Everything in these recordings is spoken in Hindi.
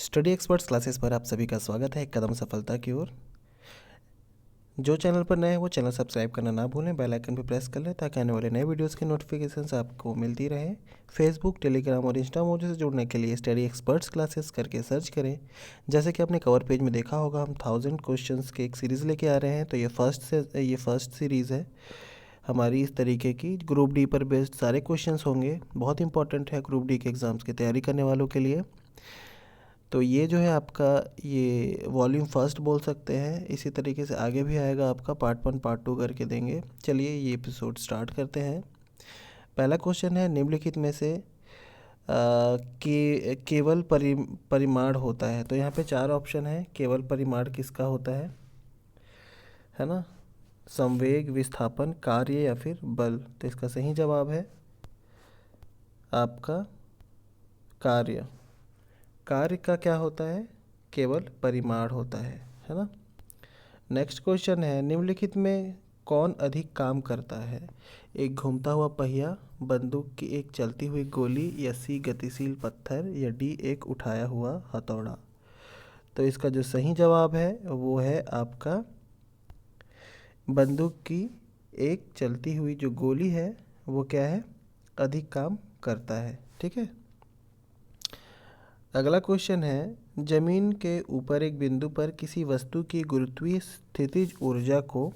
स्टडी एक्सपर्ट्स क्लासेस पर आप सभी का स्वागत है एक कदम सफलता की ओर। जो चैनल पर नए हैं वो चैनल सब्सक्राइब करना ना भूलें, बेल आइकन पर प्रेस कर लें ताकि आने वाले नए वीडियोस की नोटिफिकेशंस आपको मिलती रहे। फेसबुक, टेलीग्राम और इंस्टा मोड से जुड़ने के लिए स्टडी एक्सपर्ट्स क्लासेस करके सर्च करें। जैसे कि आपने कवर पेज में देखा होगा, हम 1000 क्वेश्चंस की एक सीरीज़ लेके आ रहे हैं। तो ये फर्स्ट सीरीज़ है हमारी इस तरीके की। ग्रुप डी पर बेस्ड सारे क्वेश्चंस होंगे, बहुत इंपॉर्टेंट है ग्रुप डी के एग्ज़ाम्स की तैयारी करने वालों के लिए। तो ये जो है आपका ये वॉल्यूम फर्स्ट बोल सकते हैं। इसी तरीके से आगे भी आएगा, आपका पार्ट 1 पार्ट 2 करके देंगे। चलिए ये एपिसोड स्टार्ट करते हैं। पहला क्वेश्चन है, निम्नलिखित में से केवल परिमाण होता है। तो यहाँ पे 4 ऑप्शन है। केवल परिमाण किसका होता है ना? संवेग, विस्थापन, कार्य या फिर बल। तो इसका सही जवाब है आपका कार्य। कार्य का क्या होता है? केवल परिमाण होता है ना? नेक्स्ट क्वेश्चन है, निम्नलिखित में कौन अधिक काम करता है? एक घूमता हुआ पहिया, बंदूक की एक चलती हुई गोली, या सी गतिशील पत्थर, या डी एक उठाया हुआ हथौड़ा। तो इसका जो सही जवाब है वो है आपका बंदूक की एक चलती हुई जो गोली है वो क्या है? अधिक काम करता है। ठीक है। अगला क्वेश्चन है, जमीन के ऊपर एक बिंदु पर किसी वस्तु की गुरुत्वीय स्थितिज ऊर्जा को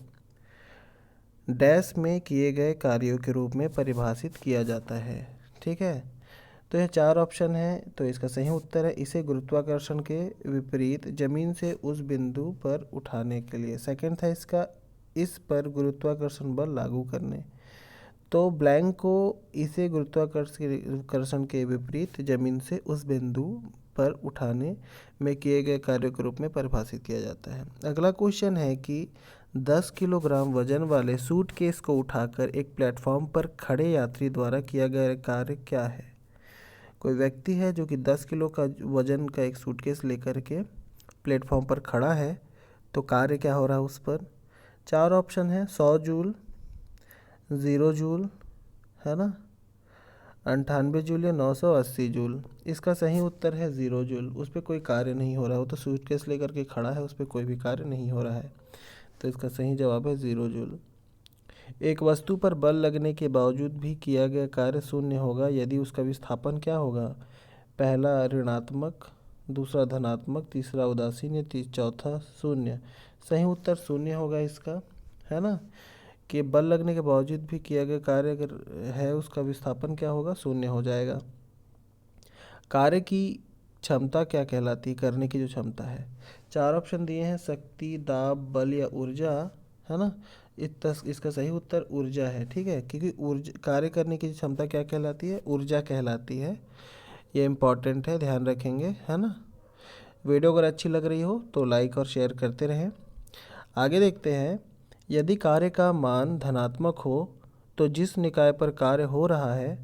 डैश में किए गए कार्यों के रूप में परिभाषित किया जाता है। ठीक है। तो यह 4 ऑप्शन है। तो इसका सही उत्तर है, इसे गुरुत्वाकर्षण के विपरीत जमीन से उस बिंदु पर उठाने के लिए। सेकंड था इसका, इस पर गुरुत्वाकर्षण बल लागू करने। तो ब्लैंक को इसे गुरुत्वाकर्षण के विपरीत जमीन से उस बिंदु पर उठाने में किए गए कार्य के रूप में परिभाषित किया जाता है। अगला क्वेश्चन है कि 10 किलोग्राम वजन वाले सूटकेस को उठाकर एक प्लेटफॉर्म पर खड़े यात्री द्वारा किया गया कार्य क्या है? कोई व्यक्ति है जो कि 10 किलो का वजन का एक सूटकेस लेकर के प्लेटफॉर्म पर खड़ा है, तो कार्य क्या हो रहा है उस पर? 4 ऑप्शन है, 100 जूल, 0 जूल, है ना, 98 जूल या 980 जूल। इसका सही उत्तर है 0 जूल। उस पर कोई कार्य नहीं हो रहा, वो तो सूटकेस लेकर के खड़ा है, उस पर कोई भी कार्य नहीं हो रहा है। तो इसका सही जवाब है 0 जूल। एक वस्तु पर बल लगने के बावजूद भी किया गया कार्य शून्य होगा यदि उसका विस्थापन क्या होगा? पहला ऋणात्मक, दूसरा धनात्मक, तीसरा उदासीन या चौथा शून्य। सही उत्तर शून्य होगा इसका, है ना, कि बल लगने के बावजूद भी किया गया कार्य अगर है उसका विस्थापन क्या होगा? शून्य हो जाएगा। कार्य की क्षमता क्या कहलाती है? करने की जो क्षमता है, 4 ऑप्शन दिए हैं, शक्ति, दाब, बल या ऊर्जा, है ना। इसका सही उत्तर ऊर्जा है। ठीक है, क्योंकि ऊर्जा कार्य करने की क्षमता क्या कहलाती है? ऊर्जा कहलाती है। ये इम्पॉर्टेंट है, ध्यान रखेंगे, है ना। वीडियो अगर अच्छी लग रही हो तो लाइक और शेयर करते रहें। आगे देखते हैं, यदि कार्य का मान धनात्मक हो तो जिस निकाय पर कार्य हो रहा है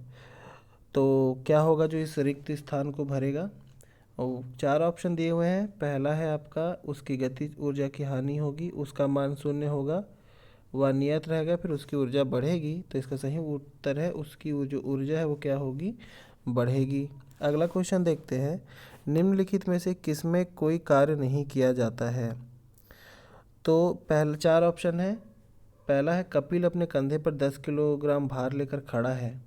तो क्या होगा जो इस रिक्त स्थान को भरेगा? और 4 ऑप्शन दिए हुए हैं। पहला है आपका, उसकी गतिज ऊर्जा की हानि होगी, उसका मान शून्य होगा, वह नियत रहेगा, फिर उसकी ऊर्जा बढ़ेगी। तो इसका सही उत्तर है, उसकी जो ऊर्जा है वो क्या होगी? बढ़ेगी। अगला क्वेश्चन देखते हैं, निम्नलिखित में से किसमें कोई कार्य नहीं किया जाता है? तो पहला 4 ऑप्शन है। पहला है, कपिल अपने कंधे पर 10 किलोग्राम भार लेकर खड़ा है।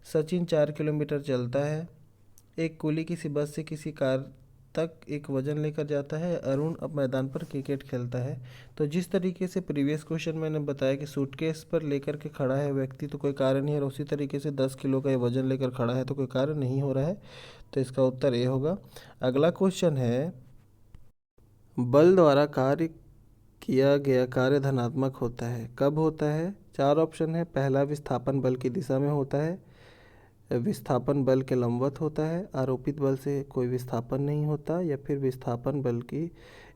सचिन 4 किलोमीटर चलता है। एक कुली किसी बस से किसी कार तक एक वजन लेकर जाता है। अरुण अब मैदान पर क्रिकेट खेलता है। तो जिस तरीके से प्रीवियस क्वेश्चन मैंने बताया कि सूटकेस पर लेकर के खड़ा है व्यक्ति तो कोई कार्य नहीं है, और उसी तरीके से 10 किलो का ये वजन लेकर खड़ा है तो कोई कार्य नहीं हो रहा है। तो इसका उत्तर ए होगा। अगला क्वेश्चन है, बल द्वारा कार्य किया गया कार्य धनात्मक होता है, कब होता है? 4 ऑप्शन है। पहला, विस्थापन बल की दिशा में होता है, विस्थापन बल के लंबवत होता है, आरोपित बल से कोई विस्थापन नहीं होता, या फिर विस्थापन बल की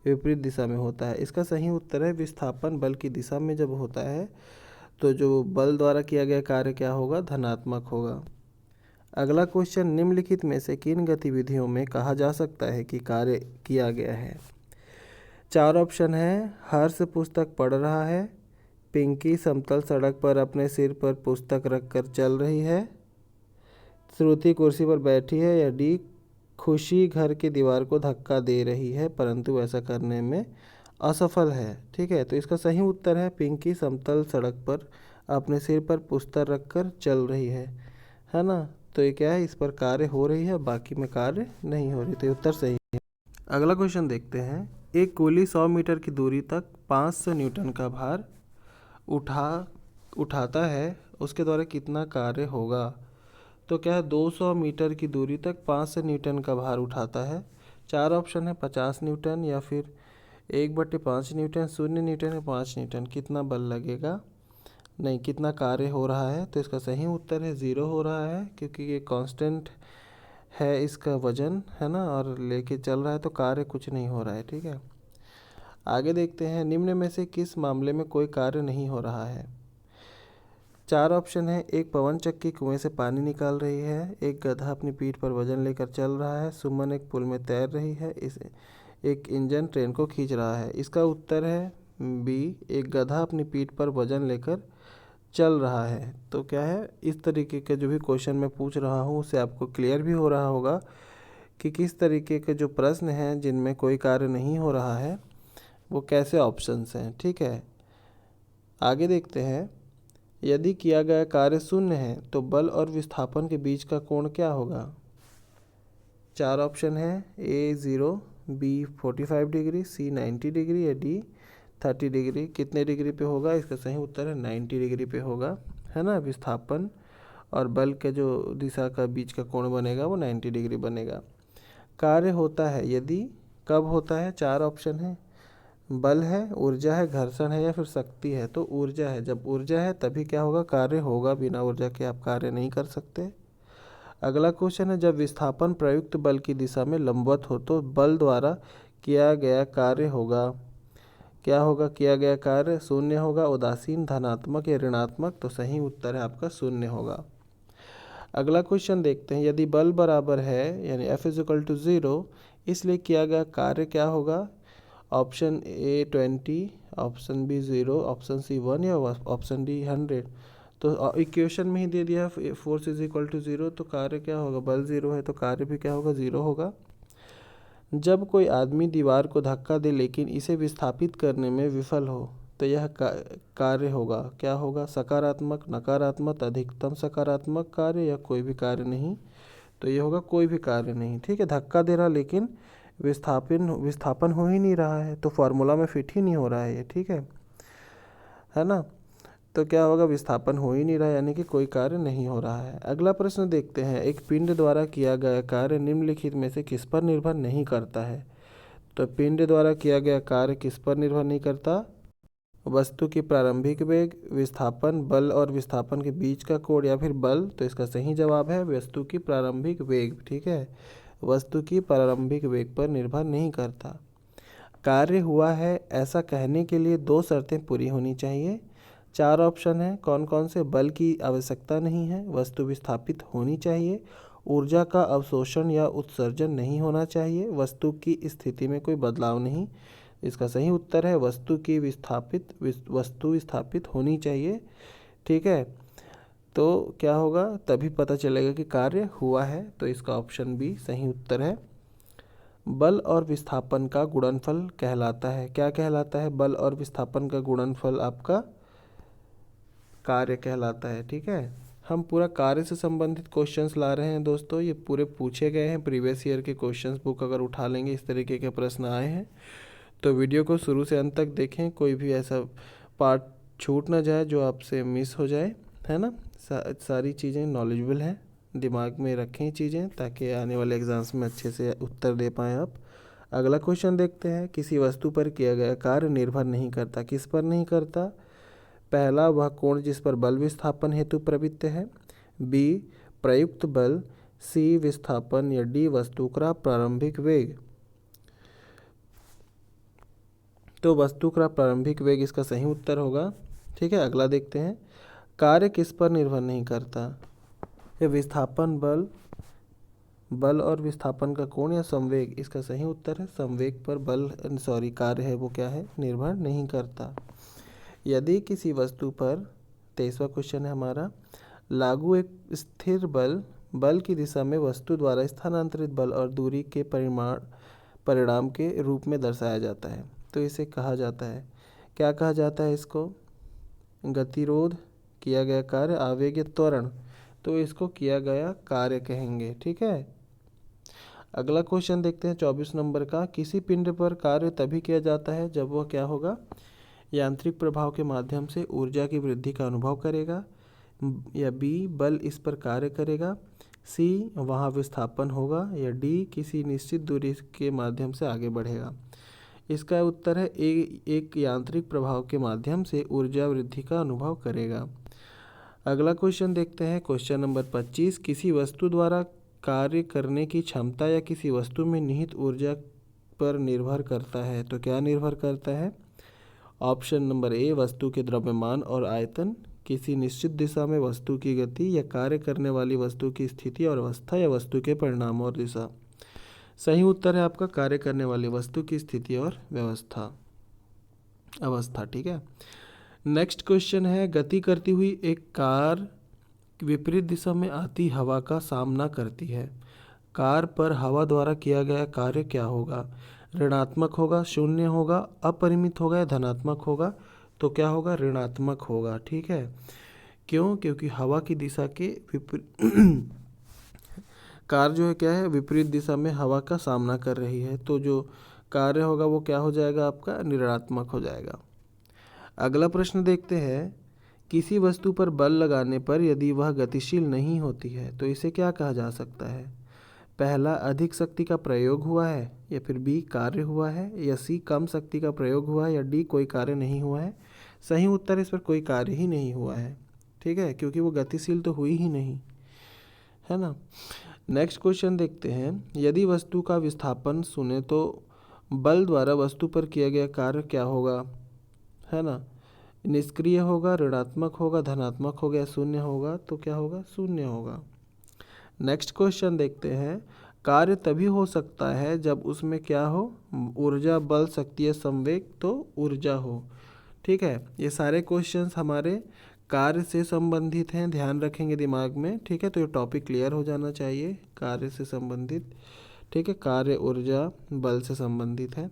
विपरीत दिशा में होता है। इसका सही उत्तर है, विस्थापन बल की दिशा में जब होता है तो जो बल द्वारा किया गया कार्य क्या होगा? धनात्मक होगा। अगला क्वेश्चन, निम्नलिखित में से किन गतिविधियों में कहा जा सकता है कि कार्य किया गया है? 4 ऑप्शन है, हर्ष पुस्तक पढ़ रहा है, पिंकी समतल सड़क पर अपने सिर पर पुस्तक रखकर चल रही है, श्रुति कुर्सी पर बैठी है, या डी खुशी घर की दीवार को धक्का दे रही है परंतु ऐसा करने में असफल है। ठीक है, तो इसका सही उत्तर है पिंकी समतल सड़क पर अपने सिर पर पुस्तर रखकर चल रही है ना। तो ये क्या है, इस पर कार्य हो रही है, बाकी में कार्य नहीं हो रही, तो ये उत्तर सही है। अगला क्वेश्चन देखते हैं। एक गोली 100 मीटर की दूरी तक 500 न्यूटन का भार उठाता है, उसके द्वारा कितना कार्य होगा। तो क्या है, 200 मीटर की दूरी तक 500 न्यूटन का भार उठाता है। चार ऑप्शन है, 50 न्यूटन या फिर 1/5 न्यूटन, 0 न्यूटन या 5 न्यूटन। कितना बल लगेगा, नहीं कितना कार्य हो रहा है। तो इसका सही उत्तर है 0 हो रहा है, क्योंकि ये कांस्टेंट है इसका वजन, है ना, और लेके चल रहा है तो कार्य कुछ नहीं हो रहा है। ठीक है, आगे देखते हैं। निम्न में से किस मामले में कोई कार्य नहीं हो रहा है। चार ऑप्शन है। एक पवन चक्की कुएं से पानी निकाल रही है, एक गधा अपनी पीठ पर वजन लेकर चल रहा है, सुमन एक पुल में तैर रही है, एक इंजन ट्रेन को खींच रहा है। इसका उत्तर है बी, एक गधा अपनी पीठ पर वजन लेकर चल रहा है। तो क्या है, इस तरीके के जो भी क्वेश्चन मैं पूछ रहा हूँ उससे आपको क्लियर भी हो रहा होगा कि किस तरीके के जो प्रश्न हैं जिनमें कोई कार्य नहीं हो रहा है वो कैसे ऑप्शंस हैं। ठीक है, आगे देखते हैं। यदि किया गया कार्य शून्य है तो बल और विस्थापन के बीच का कोण क्या होगा। चार ऑप्शन है। ए 0, बी 45 डिग्री, सी 90 डिग्री या डी 30 डिग्री। कितने डिग्री पे होगा, इसका सही उत्तर है 90 डिग्री पे होगा, है ना। विस्थापन और बल के जो दिशा का बीच का कोण बनेगा वो 90 डिग्री बनेगा। कार्य होता है यदि, कब होता है। चार ऑप्शन है। बल है, ऊर्जा है, घर्षण है या फिर शक्ति है। तो ऊर्जा है, जब ऊर्जा है तभी क्या होगा, कार्य होगा। बिना ऊर्जा के आप कार्य नहीं कर सकते। अगला क्वेश्चन है। जब विस्थापन प्रयुक्त बल की दिशा में लंबवत हो तो बल द्वारा किया गया कार्य होगा, क्या होगा, किया गया कार्य शून्य होगा, उदासीन, धनात्मक या ऋणात्मक। तो सही उत्तर है आपका शून्य होगा। अगला क्वेश्चन देखते हैं। यदि बल बराबर है यानी F = 0, इसलिए किया गया कार्य क्या होगा। Option A 20, option B 0, option C 1 या ऑप्शन डी 100। तो इक्वेशन में ही दे दिया फोर्स = 0, तो कार्य क्या होगा, बल 0 है तो कार्य भी क्या होगा, 0 होगा। जब कोई आदमी दीवार को धक्का दे लेकिन इसे विस्थापित करने में विफल हो तो यह कार्य होगा, क्या होगा, सकारात्मक, नकारात्मक, अधिकतम सकारात्मक कार्य या कोई भी कार्य नहीं। तो ये होगा कोई भी कार्य नहीं। ठीक है, धक्का दे रहा लेकिन विस्थापन हो ही नहीं रहा है, तो फॉर्मूला में फिट ही नहीं हो रहा है ये। ठीक है ना। तो क्या होगा, विस्थापन हो ही नहीं रहा है, यानी कि कोई कार्य नहीं हो रहा है। अगला प्रश्न देखते हैं। एक पिंड द्वारा किया गया कार्य निम्नलिखित में से किस पर निर्भर नहीं करता है। तो पिंड द्वारा किया गया कार्य किस पर निर्भर नहीं करता। वस्तु की प्रारंभिक वेग, विस्थापन, बल और विस्थापन के बीच का कोण या फिर बल। तो इसका सही जवाब है वस्तु की प्रारंभिक वेग। ठीक है, वस्तु की प्रारंभिक वेग पर निर्भर नहीं करता। कार्य हुआ है ऐसा कहने के लिए दो शर्तें पूरी होनी चाहिए। चार ऑप्शन है। कौन कौन से, बल की आवश्यकता नहीं है, वस्तु विस्थापित होनी चाहिए, ऊर्जा का अवशोषण या उत्सर्जन नहीं होना चाहिए, वस्तु की स्थिति में कोई बदलाव नहीं। इसका सही उत्तर है वस्तु विस्थापित होनी चाहिए। ठीक है, तो क्या होगा, तभी पता चलेगा कि कार्य हुआ है। तो इसका ऑप्शन बी सही उत्तर है। बल और विस्थापन का गुणनफल कहलाता है, क्या कहलाता है, बल और विस्थापन का गुणनफल आपका कार्य कहलाता है। ठीक है, हम पूरा कार्य से संबंधित क्वेश्चंस ला रहे हैं दोस्तों, ये पूरे पूछे गए हैं। प्रीवियस ईयर के क्वेश्चंस बुक अगर उठा लेंगे इस तरीके के प्रश्न आए हैं। तो वीडियो को शुरू से अंत तक देखें, कोई भी ऐसा पार्ट छूट ना जाए जो आपसे मिस हो जाए, है ना। सारी चीज़ें नॉलेजेबल हैं, दिमाग में रखें चीज़ें, ताकि आने वाले एग्जाम्स में अच्छे से उत्तर दे पाएँ आप। अगला क्वेश्चन देखते हैं। किसी वस्तु पर किया गया कार्य निर्भर नहीं करता, किस पर नहीं करता। पहला, वह कोण जिस पर बल विस्थापन हेतु प्रवृत्त है, बी प्रयुक्त बल, सी विस्थापन या डी वस्तु का प्रारंभिक वेग। तो वस्तु का प्रारंभिक वेग इसका सही उत्तर होगा। ठीक है, अगला देखते हैं। कार्य किस पर निर्भर नहीं करता, ये विस्थापन, बल और विस्थापन का कोण या संवेग। इसका सही उत्तर है संवेग पर कार्य है वो क्या है, निर्भर नहीं करता। यदि किसी वस्तु पर, 23वां क्वेश्चन है हमारा, लागू एक स्थिर बल बल की दिशा में वस्तु द्वारा स्थानांतरित बल और दूरी के परिणाम के रूप में दर्शाया जाता है। तो इसे कहा जाता है, क्या कहा जाता है इसको? गतिरोध, किया गया कार्य, आवेग या त्वरण, तो इसको किया गया कार्य कहेंगे। ठीक है। अगला क्वेश्चन देखते हैं 24 नंबर का। किसी पिंड पर कार्य तभी किया जाता है जब वह क्या होगा? यांत्रिक प्रभाव के माध्यम से ऊर्जा की वृद्धि का अनुभव करेगा, या बी बल इस पर कार्य करेगा, सी वहाँ विस्थापन होगा, या डी किसी निश्चित दूरी के माध्यम से आगे बढ़ेगा। इसका उत्तर है एक यांत्रिक प्रभाव के माध्यम से ऊर्जा वृद्धि का अनुभव करेगा। अगला क्वेश्चन देखते हैं क्वेश्चन नंबर 25। किसी वस्तु द्वारा कार्य करने की क्षमता या किसी वस्तु में निहित ऊर्जा पर निर्भर करता है। तो क्या निर्भर करता है? ऑप्शन नंबर ए वस्तु के द्रव्यमान और आयतन, किसी निश्चित दिशा में वस्तु की गति, या कार्य करने वाली वस्तु की स्थिति और अवस्था, या वस्तु के परिणाम और दिशा। सही उत्तर है आपका कार्य करने वाली वस्तु की स्थिति और अवस्था। ठीक है। नेक्स्ट क्वेश्चन है, गति करती हुई एक कार विपरीत दिशा में आती हवा का सामना करती है। कार पर हवा द्वारा किया गया कार्य क्या होगा? ऋणात्मक होगा, शून्य होगा, अपरिमित होगा या धनात्मक होगा? तो क्या होगा? ऋणात्मक होगा। ठीक है। क्यों? क्योंकि हवा की दिशा के विपरीत कार जो है क्या है? विपरीत दिशा में हवा का सामना कर रही है, तो जो कार्य होगा वो क्या हो जाएगा आपका? ऋणात्मक हो जाएगा। अगला प्रश्न देखते हैं, किसी वस्तु पर बल लगाने पर यदि वह गतिशील नहीं होती है तो इसे क्या कहा जा सकता है? पहला, अधिक शक्ति का प्रयोग हुआ है, या फिर बी कार्य हुआ है, या सी कम शक्ति का प्रयोग हुआ है, या डी कोई कार्य नहीं हुआ है। सही उत्तर इस पर कोई कार्य ही नहीं हुआ है। ठीक है, क्योंकि वो गतिशील तो हुई ही नहीं, है ना। नेक्स्ट क्वेश्चन देखते हैं, यदि वस्तु का विस्थापन सुने तो बल द्वारा वस्तु पर किया गया कार्य क्या होगा? है ना, निष्क्रिय होगा, ऋणात्मक होगा, धनात्मक होगा या शून्य होगा? तो क्या होगा? शून्य होगा। नेक्स्ट क्वेश्चन देखते हैं, कार्य तभी हो सकता है जब उसमें क्या हो? ऊर्जा, बल, शक्ति या संवेग, तो ऊर्जा हो। ठीक है। ये सारे क्वेश्चंस हमारे कार्य से संबंधित हैं, ध्यान रखेंगे दिमाग में। ठीक है, तो ये टॉपिक क्लियर हो जाना चाहिए, कार्य से संबंधित। ठीक है, कार्य ऊर्जा बल से संबंधित है।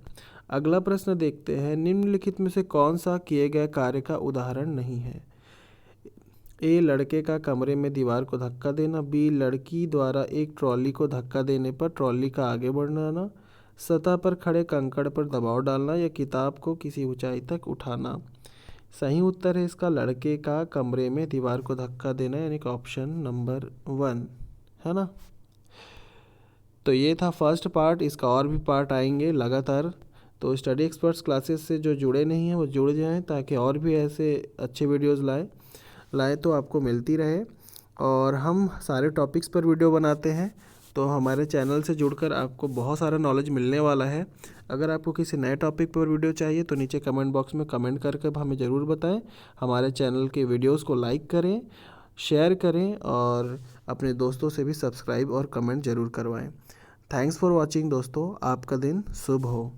अगला प्रश्न देखते हैं, निम्नलिखित में से कौन सा किए गए कार्य का उदाहरण नहीं है? ए लड़के का कमरे में दीवार को धक्का देना, बी लड़की द्वारा एक ट्रॉली को धक्का देने पर ट्रॉली का आगे बढ़ना, सतह पर खड़े कंकड़ पर दबाव डालना, या किताब को किसी ऊंचाई तक उठाना। सही उत्तर है इसका लड़के का कमरे में दीवार को धक्का देना, यानी कि ऑप्शन नंबर 1, है ना। तो ये था फर्स्ट पार्ट, इसका और भी पार्ट आएंगे लगातार। तो स्टडी एक्सपर्ट्स क्लासेस से जो जुड़े नहीं हैं वो जुड़ जाएं, ताकि और भी ऐसे अच्छे वीडियोस लाए तो आपको मिलती रहे। और हम सारे टॉपिक्स पर वीडियो बनाते हैं, तो हमारे चैनल से जुड़कर आपको बहुत सारा नॉलेज मिलने वाला है। अगर आपको किसी नए टॉपिक पर वीडियो चाहिए तो नीचे कमेंट बॉक्स में कमेंट करके हमें ज़रूर बताएं। हमारे चैनल के वीडियोस को लाइक करें, शेयर करें और अपने दोस्तों से भी सब्सक्राइब और कमेंट ज़रूर करवाएं। थैंक्स फॉर वॉचिंग दोस्तों, आपका दिन शुभ हो।